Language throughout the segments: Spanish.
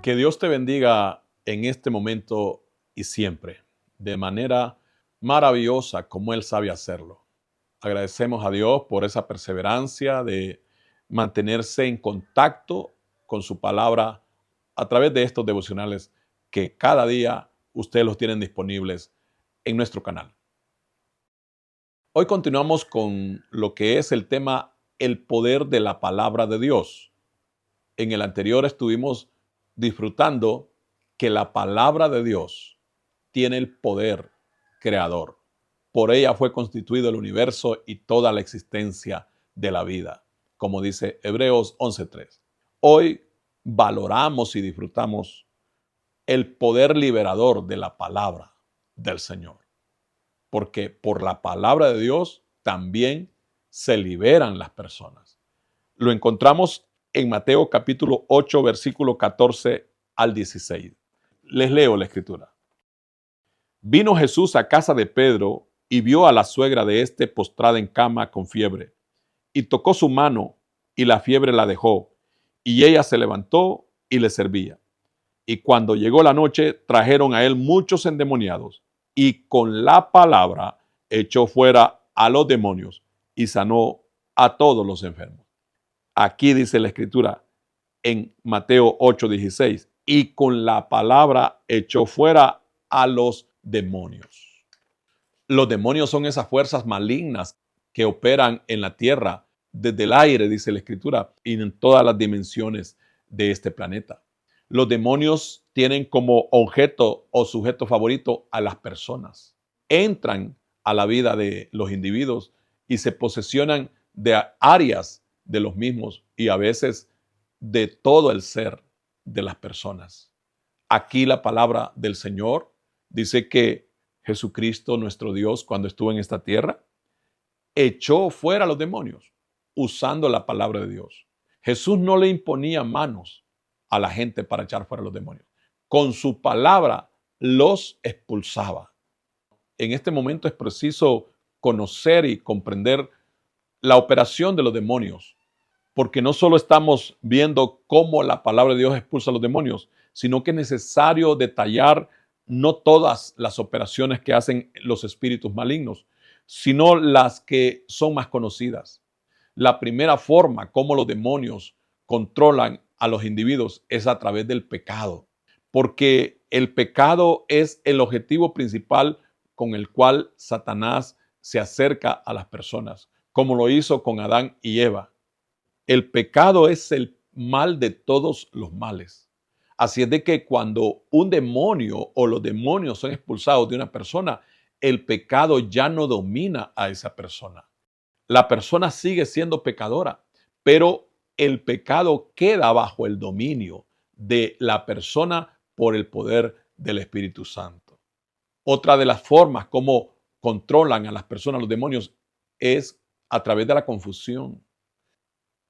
Que Dios te bendiga en este momento y siempre, de manera maravillosa como Él sabe hacerlo. Agradecemos a Dios por esa perseverancia de mantenerse en contacto con su palabra a través de estos devocionales que cada día ustedes los tienen disponibles en nuestro canal. Hoy continuamos con lo que es el tema el poder de la palabra de Dios. En el anterior estuvimos disfrutando que la palabra de Dios tiene el poder creador. Por ella fue constituido el universo y toda la existencia de la vida, como dice Hebreos 11:3. Hoy valoramos y disfrutamos el poder liberador de la palabra del Señor, porque por la palabra de Dios también se liberan las personas. Lo encontramos en Mateo capítulo 8, versículo 14 al 16. Les leo la escritura. Vino Jesús a casa de Pedro y vio a la suegra de éste postrada en cama con fiebre, y tocó su mano, y la fiebre la dejó, y ella se levantó y le servía. Y cuando llegó la noche, trajeron a él muchos endemoniados, y con la palabra echó fuera a los demonios, y sanó a todos los enfermos. Aquí dice la escritura en Mateo 8:16, y con la palabra echó fuera a los demonios. Los demonios son esas fuerzas malignas que operan en la tierra, desde el aire, dice la escritura, y en todas las dimensiones de este planeta. Los demonios tienen como objeto o sujeto favorito a las personas. Entran a la vida de los individuos y se posesionan de áreas de los mismos y a veces de todo el ser de las personas. Aquí la palabra del Señor dice que Jesucristo, nuestro Dios, cuando estuvo en esta tierra, echó fuera a los demonios usando la palabra de Dios. Jesús no le imponía manos a la gente para echar fuera a los demonios. Con su palabra los expulsaba. En este momento es preciso conocer y comprender la operación de los demonios, porque no solo estamos viendo cómo la palabra de Dios expulsa a los demonios, sino que es necesario detallar no todas las operaciones que hacen los espíritus malignos, sino las que son más conocidas. La primera forma como los demonios controlan a los individuos es a través del pecado, porque el pecado es el objetivo principal con el cual Satanás se acerca a las personas, como lo hizo con Adán y Eva. El pecado es el mal de todos los males. Así es de que cuando un demonio o los demonios son expulsados de una persona, el pecado ya no domina a esa persona. La persona sigue siendo pecadora, pero el pecado queda bajo el dominio de la persona por el poder del Espíritu Santo. Otra de las formas como controlan a las personas los demonios es a través de la confusión.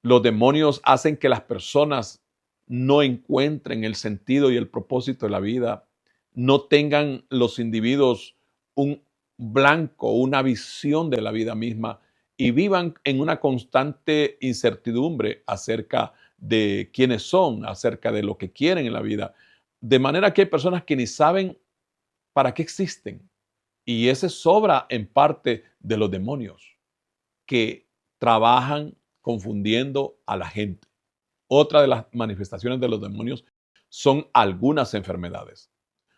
Los demonios hacen que las personas no encuentren el sentido y el propósito de la vida, no tengan los individuos un blanco, una visión de la vida misma y vivan en una constante incertidumbre acerca de quiénes son, acerca de lo que quieren en la vida. De manera que hay personas que ni saben para qué existen. Y ese sobra en parte de los demonios que trabajan confundiendo a la gente. Otra de las manifestaciones de los demonios son algunas enfermedades.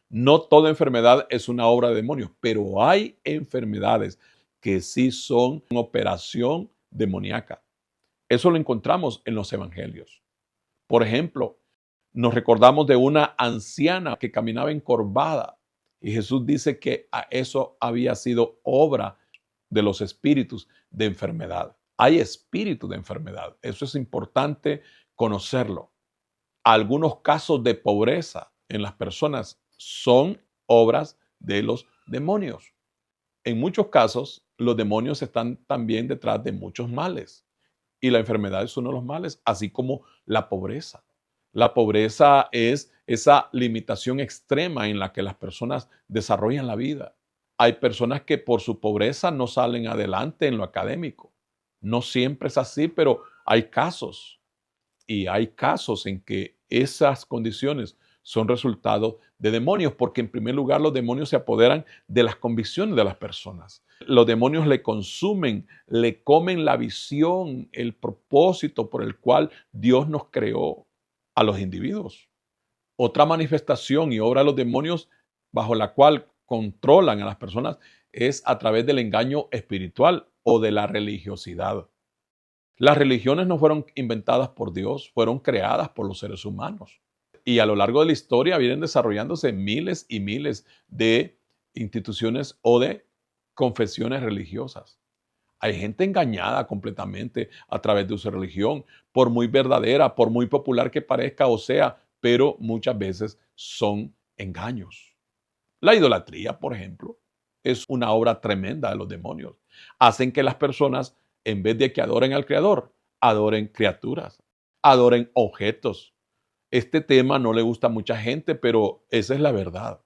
No toda enfermedad es una obra de demonios, pero hay enfermedades que sí son una operación demoníaca. Eso lo encontramos en los evangelios. Por ejemplo, nos recordamos de una anciana que caminaba encorvada y Jesús dice que a eso había sido obra de los espíritus de enfermedad. Hay espíritus de enfermedad. Eso es importante conocerlo. Algunos casos de pobreza en las personas son obras de los demonios. En muchos casos, los demonios están también detrás de muchos males. Y la enfermedad es uno de los males, así como la pobreza. La pobreza es esa limitación extrema en la que las personas desarrollan la vida. Hay personas que por su pobreza no salen adelante en lo académico. No siempre es así, pero hay casos. Y hay casos en que esas condiciones son resultado de demonios, porque en primer lugar los demonios se apoderan de las convicciones de las personas. Los demonios le consumen, le comen la visión, el propósito por el cual Dios nos creó a los individuos. Otra manifestación y obra de los demonios bajo la cual controlan a las personas es a través del engaño espiritual o de la religiosidad. Las religiones no fueron inventadas por Dios, fueron creadas por los seres humanos. Y a lo largo de la historia vienen desarrollándose miles y miles de instituciones o de confesiones religiosas. Hay gente engañada completamente a través de su religión, por muy verdadera, por muy popular que parezca o sea, pero muchas veces son engaños. La idolatría, por ejemplo, es una obra tremenda de los demonios. Hacen que las personas, en vez de que adoren al Creador, adoren criaturas, adoren objetos. Este tema no le gusta a mucha gente, pero esa es la verdad.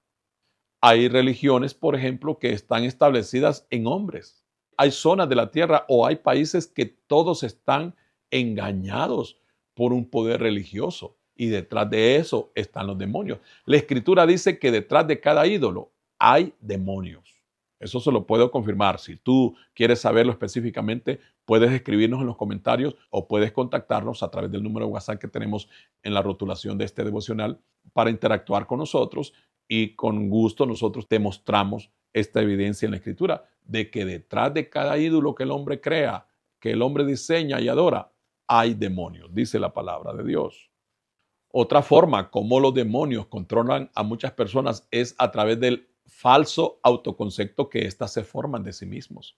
Hay religiones, por ejemplo, que están establecidas en hombres. Hay zonas de la tierra o hay países que todos están engañados por un poder religioso y detrás de eso están los demonios. La escritura dice que detrás de cada ídolo hay demonios. Eso se lo puedo confirmar. Si tú quieres saberlo específicamente, puedes escribirnos en los comentarios o puedes contactarnos a través del número de WhatsApp que tenemos en la rotulación de este devocional para interactuar con nosotros y con gusto nosotros te mostramos esta evidencia en la escritura de que detrás de cada ídolo que el hombre crea, que el hombre diseña y adora, hay demonios, dice la palabra de Dios. Otra forma como los demonios controlan a muchas personas es a través del falso autoconcepto que éstas se forman de sí mismos.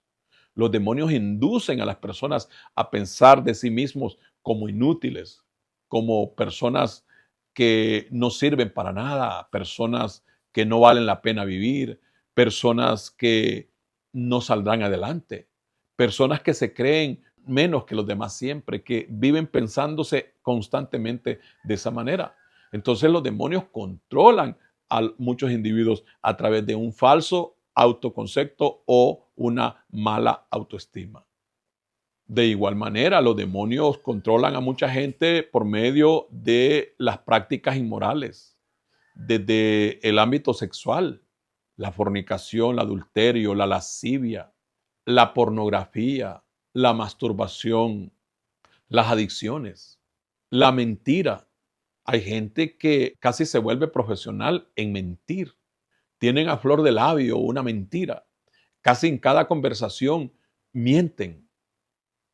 Los demonios inducen a las personas a pensar de sí mismos como inútiles, como personas que no sirven para nada, personas que no valen la pena vivir, personas que no saldrán adelante, personas que se creen menos que los demás siempre, que viven pensándose constantemente de esa manera. Entonces los demonios controlan a muchos individuos a través de un falso autoconcepto o una mala autoestima. De igual manera, los demonios controlan a mucha gente por medio de las prácticas inmorales, desde el ámbito sexual, la fornicación, el adulterio, la lascivia, la pornografía, la masturbación, las adicciones, la mentira. Hay gente que casi se vuelve profesional en mentir. Tienen a flor de labio una mentira. Casi en cada conversación mienten.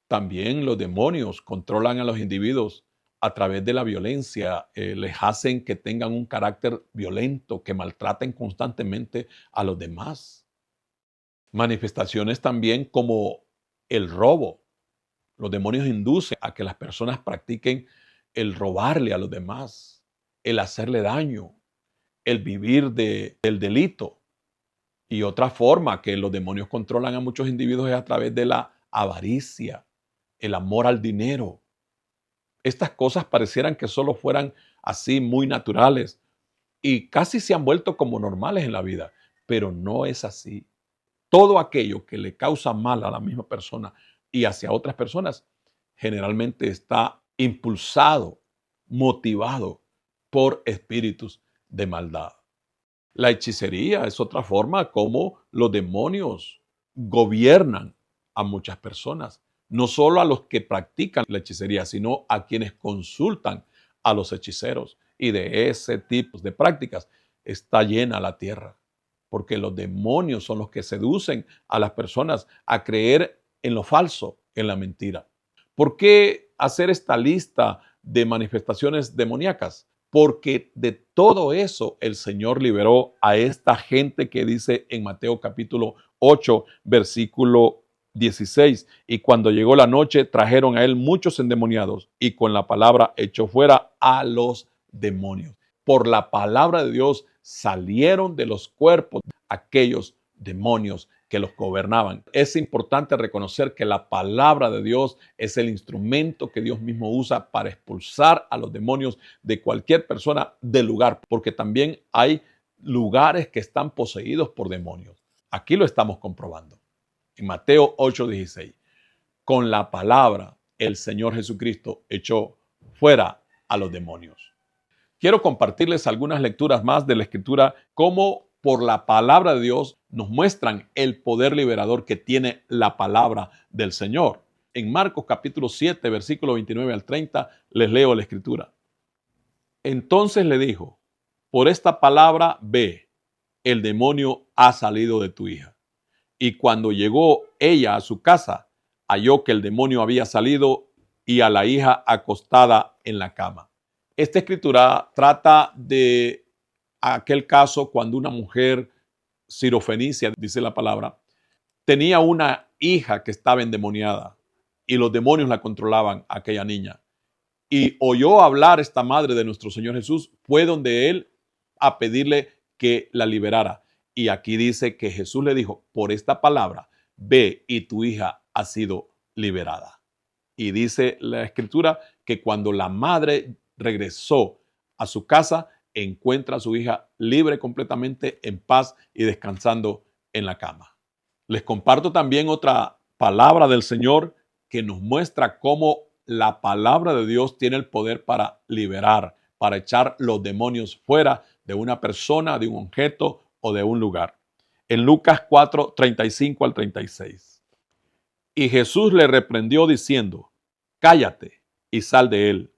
También los demonios controlan a los individuos a través de la violencia, les hacen que tengan un carácter violento, que maltraten constantemente a los demás. Manifestaciones también como el robo. Los demonios inducen a que las personas practiquen el robarle a los demás, el hacerle daño, el vivir del delito. Y otra forma que los demonios controlan a muchos individuos es a través de la avaricia, el amor al dinero. Estas cosas parecieran que solo fueran así muy naturales y casi se han vuelto como normales en la vida, pero no es así. Todo aquello que le causa mal a la misma persona y hacia otras personas generalmente está impulsado, motivado por espíritus de maldad. La hechicería es otra forma como los demonios gobiernan a muchas personas, no solo a los que practican la hechicería, sino a quienes consultan a los hechiceros. Y de ese tipo de prácticas está llena la tierra, porque los demonios son los que seducen a las personas a creer en lo falso, en la mentira. ¿Por qué hacer esta lista de manifestaciones demoníacas? Porque de todo eso el Señor liberó a esta gente que dice en Mateo capítulo 8, versículo 16. Y cuando llegó la noche, trajeron a él muchos endemoniados y con la palabra echó fuera a los demonios. Por la palabra de Dios salieron de los cuerpos aquellos demonios que los gobernaban. Es importante reconocer que la palabra de Dios es el instrumento que Dios mismo usa para expulsar a los demonios de cualquier persona del lugar, porque también hay lugares que están poseídos por demonios. Aquí lo estamos comprobando. En Mateo 8:16, con la palabra el Señor Jesucristo echó fuera a los demonios. Quiero compartirles algunas lecturas más de la Escritura, cómo por la palabra de Dios nos muestran el poder liberador que tiene la palabra del Señor. En Marcos capítulo 7, versículo 29 al 30, les leo la Escritura. Entonces le dijo, por esta palabra ve, el demonio ha salido de tu hija. Y cuando llegó ella a su casa, halló que el demonio había salido y a la hija acostada en la cama. Esta escritura trata de aquel caso cuando una mujer sirofenicia, dice la palabra, tenía una hija que estaba endemoniada y los demonios la controlaban, aquella niña. Y oyó hablar esta madre de nuestro Señor Jesús, fue donde él a pedirle que la liberara. Y aquí dice que Jesús le dijo, por esta palabra, ve y tu hija ha sido liberada. Y dice la escritura que cuando la madre regresó a su casa, encuentra a su hija libre completamente, en paz y descansando en la cama. Les comparto también otra palabra del Señor que nos muestra cómo la palabra de Dios tiene el poder para liberar, para echar los demonios fuera de una persona, de un objeto o de un lugar. En Lucas 4, 35 al 36. Y Jesús le reprendió diciendo, cállate y sal de él.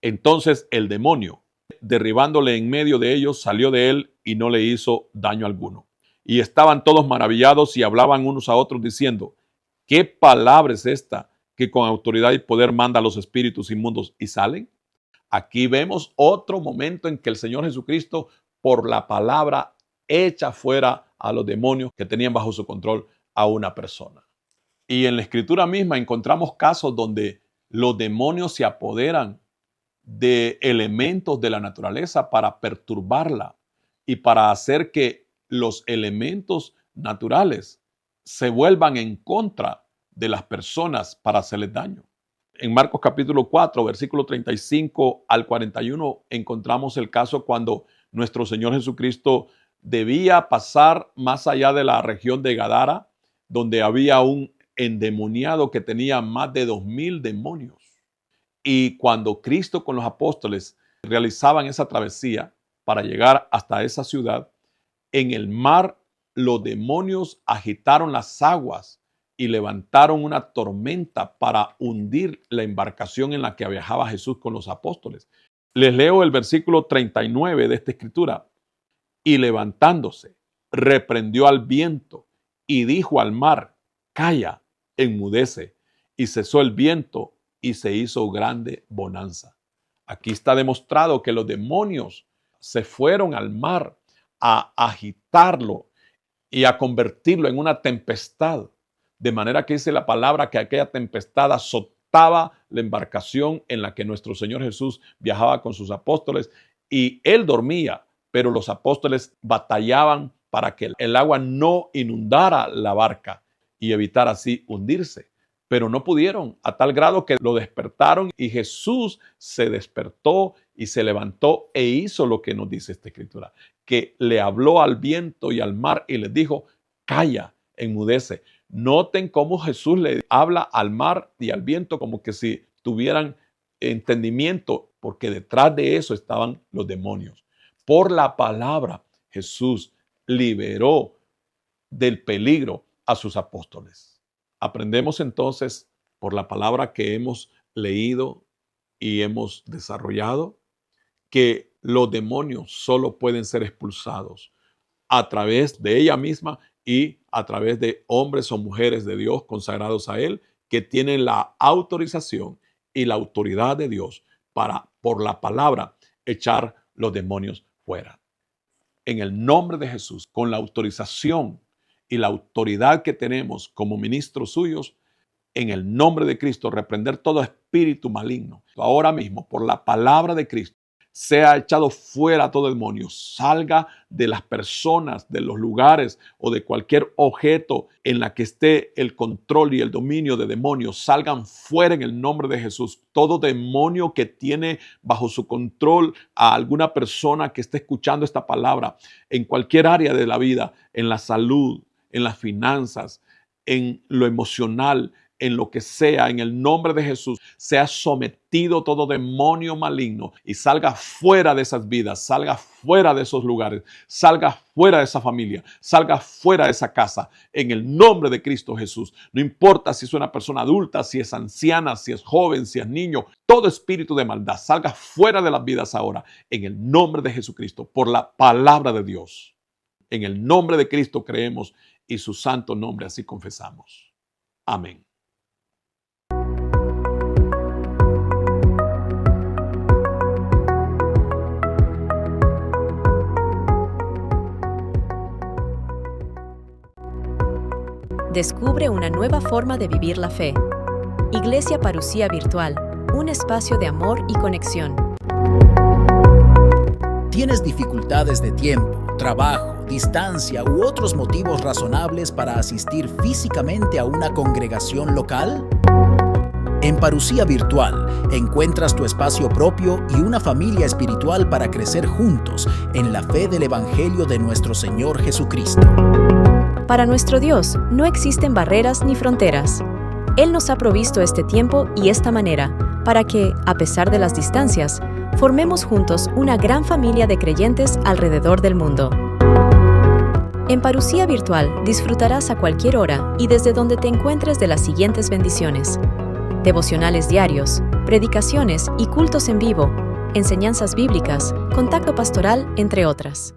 Entonces el demonio, derribándole en medio de ellos, salió de él y no le hizo daño alguno. Y estaban todos maravillados y hablaban unos a otros diciendo, ¿qué palabra es esta que con autoridad y poder manda a los espíritus inmundos y salen? Aquí vemos otro momento en que el Señor Jesucristo, por la palabra, echa fuera a los demonios que tenían bajo su control a una persona. Y en la escritura misma encontramos casos donde los demonios se apoderan de elementos de la naturaleza para perturbarla y para hacer que los elementos naturales se vuelvan en contra de las personas para hacerles daño. En Marcos capítulo 4, versículo 35 al 41, encontramos el caso cuando nuestro Señor Jesucristo debía pasar más allá de la región de Gadara, donde había un endemoniado que tenía más de 2,000 demonios. Y cuando Cristo con los apóstoles realizaban esa travesía para llegar hasta esa ciudad, en el mar los demonios agitaron las aguas y levantaron una tormenta para hundir la embarcación en la que viajaba Jesús con los apóstoles. Les leo el versículo 39 de esta escritura. Y levantándose, reprendió al viento y dijo al mar, calla, enmudece. Y cesó el viento y se hizo grande bonanza. Aquí está demostrado que los demonios se fueron al mar a agitarlo y a convertirlo en una tempestad. De manera que dice la palabra que aquella tempestad azotaba la embarcación en la que nuestro Señor Jesús viajaba con sus apóstoles y él dormía, pero los apóstoles batallaban para que el agua no inundara la barca y evitar así hundirse. Pero no pudieron, a tal grado que lo despertaron y Jesús se despertó y se levantó e hizo lo que nos dice esta escritura, que le habló al viento y al mar y les dijo, calla, enmudece. Noten cómo Jesús le habla al mar y al viento como que si tuvieran entendimiento, porque detrás de eso estaban los demonios. Por la palabra, Jesús liberó del peligro a sus apóstoles. Aprendemos entonces por la palabra que hemos leído y hemos desarrollado que los demonios solo pueden ser expulsados a través de ella misma y a través de hombres o mujeres de Dios consagrados a Él que tienen la autorización y la autoridad de Dios para, por la palabra, echar los demonios fuera. En el nombre de Jesús, con la autorización y la autoridad que tenemos como ministros suyos, en el nombre de Cristo, reprender todo espíritu maligno. Ahora mismo, por la palabra de Cristo, sea echado fuera todo demonio, salga de las personas, de los lugares o de cualquier objeto en la que esté el control y el dominio de demonios, salgan fuera en el nombre de Jesús. Todo demonio que tiene bajo su control a alguna persona que esté escuchando esta palabra, en cualquier área de la vida, en la salud, en las finanzas, en lo emocional, en lo que sea, en el nombre de Jesús, sea sometido todo demonio maligno y salga fuera de esas vidas, salga fuera de esos lugares, salga fuera de esa familia, salga fuera de esa casa, en el nombre de Cristo Jesús. No importa si es una persona adulta, si es anciana, si es joven, si es niño, todo espíritu de maldad salga fuera de las vidas ahora, en el nombre de Jesucristo, por la palabra de Dios. En el nombre de Cristo creemos y su santo nombre así confesamos. Amén. Descubre una nueva forma de vivir la fe. Iglesia Parousia Virtual, un espacio de amor y conexión. ¿Tienes dificultades de tiempo, trabajo, distancia u otros motivos razonables para asistir físicamente a una congregación local? En Parousia Virtual encuentras tu espacio propio y una familia espiritual para crecer juntos en la fe del Evangelio de nuestro Señor Jesucristo. Para nuestro Dios no existen barreras ni fronteras. Él nos ha provisto este tiempo y esta manera para que, a pesar de las distancias, formemos juntos una gran familia de creyentes alrededor del mundo. En Parousia Virtual disfrutarás a cualquier hora y desde donde te encuentres de las siguientes bendiciones: devocionales diarios, predicaciones y cultos en vivo, enseñanzas bíblicas, contacto pastoral, entre otras.